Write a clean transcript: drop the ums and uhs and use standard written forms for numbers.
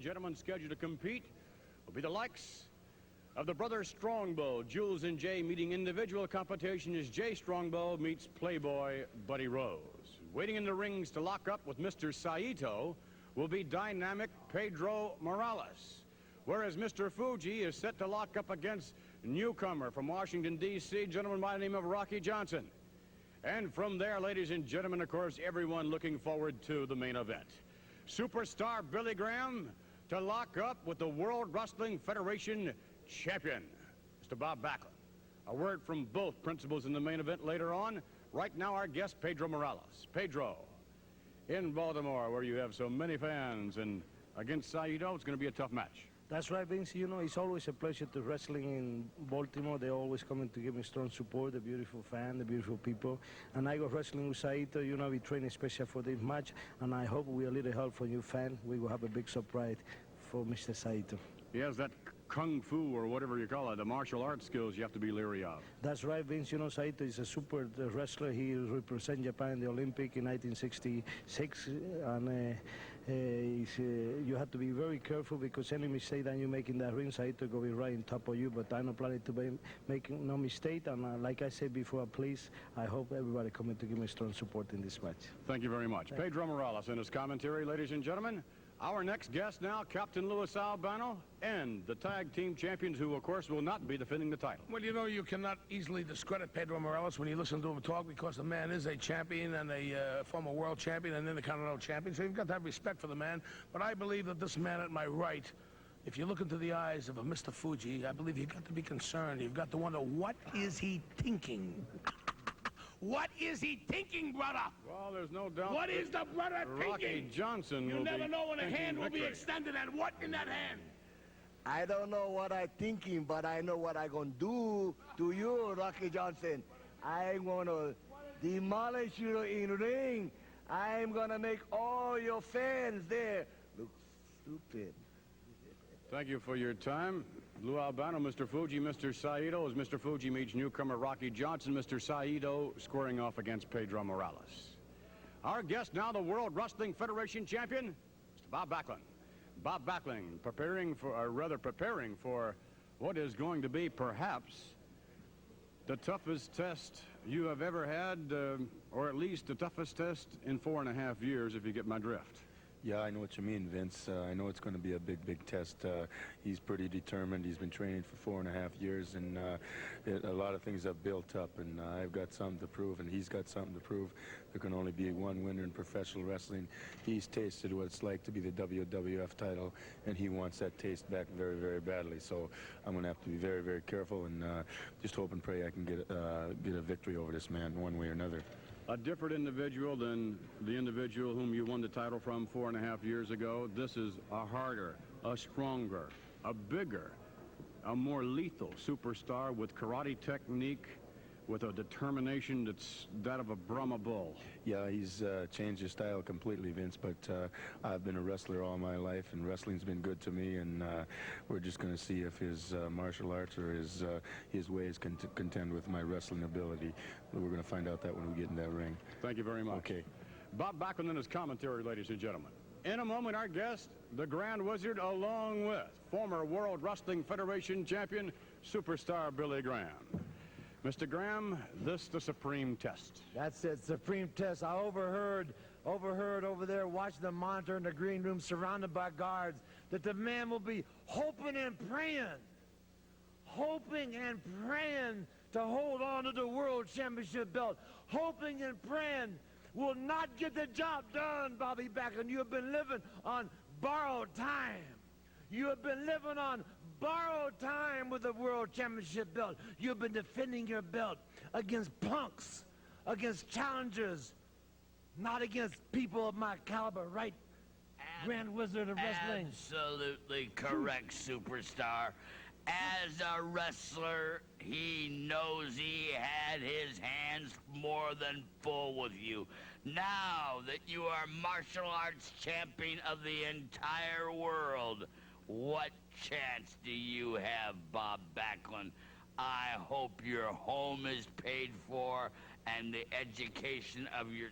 Gentlemen scheduled to compete will be the likes of the brothers Strongbow, Jules and Jay, meeting individual competition as Jay Strongbow meets Playboy Buddy Rose. Waiting in the rings to lock up with Mr. Saito will be dynamic Pedro Morales, whereas Mr. Fuji is set to lock up against newcomer from Washington, D.C., gentleman by the name of Rocky Johnson. And from there, ladies and gentlemen, of course, everyone looking forward to the main event. Superstar Billy Graham to lock up with the World Wrestling Federation champion, Mr. Bob Backlund. A word from both principals in the main event later on. Right now, our guest, Pedro Morales. Pedro, in Baltimore, where you have so many fans, and against Saito, it's going to be a tough match. That's right, Vince. You know, it's always a pleasure to wrestling in Baltimore. They're always coming to give me strong support, the beautiful fan, the beautiful people. And I go wrestling with Saito. You know, we train special for this match, and I hope we a little help from you, fan. We will have a big surprise for Mr. Saito. He has that kung fu, or whatever you call it, the martial arts skills you have to be leery of. That's right, Vince. You know, Saito is a super wrestler. He represented Japan in the Olympic in 1966, and you have to be very careful because any mistake that you make in that ring, Saito will be right on top of you. But I'm not planning to be making no mistake. And like I said before, please, I hope everybody coming to give me strong support in this match. Thank you very much. Pedro Morales in his commentary, ladies and gentlemen. Our next guest now, Captain Louis Albano, and the tag team champions who, of course, will not be defending the title. Well, you know, you cannot easily discredit Pedro Morales when you listen to him talk, because the man is a champion and a former world champion and then the Continental champion, so you've got to have respect for the man. But I believe that this man at my right, if you look into the eyes of a Mr. Fuji, I believe you've got to be concerned. You've got to wonder, what is he thinking? What is he thinking, brother? Well, there's no doubt. What is the brother thinking? Rocky Johnson You will never be know when a hand will victory. be extended, and what in that hand? I don't know what I'm thinking, but I know what I'm going to do to you, Rocky Johnson. I'm going to demolish you in ring. I'm going to make all your fans there look stupid. Thank you for your time. Lou Albano, Mr. Fuji, Mr. Saito, as Mr. Fuji meets newcomer Rocky Johnson, Mr. Saito squaring off against Pedro Morales. Our guest now, the World Wrestling Federation champion, Mr. Bob Backlund. Bob Backlund preparing for what is going to be perhaps the toughest test you have ever had, or at least the toughest test in 4.5 years, if you get my drift. Yeah, I know what you mean, Vince. I know it's going to be a big, big test. He's pretty determined. He's been training for 4.5 years, and a lot of things have built up, and I've got something to prove, and he's got something to prove. There can only be one winner in professional wrestling. He's tasted what it's like to be the WWF title, and he wants that taste back very, very badly. So I'm going to have to be very, very careful, and just hope and pray I can get a victory over this man one way or another. A different individual than the individual whom you won the title from 4.5 years ago. This is a harder, a stronger, a bigger, a more lethal superstar with karate technique, with a determination that's that of a Brahma bull. Yeah, he's changed his style completely, Vince, but I've been a wrestler all my life, and wrestling's been good to me, and we're just going to see if his martial arts or his ways can contend with my wrestling ability. We're going to find out that when we get in that ring. Thank you very much. Okay. Bob Backlund in his commentary, ladies and gentlemen. In a moment, our guest, the Grand Wizard, along with former World Wrestling Federation champion, superstar Billy Graham. Mr. Graham, this the supreme test. That's it, supreme test. I overheard over there watching the monitor in the green room surrounded by guards that the man will be hoping and praying to hold on to the world championship belt, hoping and praying will not get the job done, Bobby Backlund. You have been living on borrowed time. You have been living on borrowed time with the world championship belt. You've been defending your belt against punks, against challengers, not against people of my caliber, right? Grand Wizard of Wrestling. Absolutely correct, superstar. As a wrestler, he knows he had his hands more than full with you. Now that you are martial arts champion of the entire world, what chance do you have, Bob Backlund? I hope your home is paid for and the education of your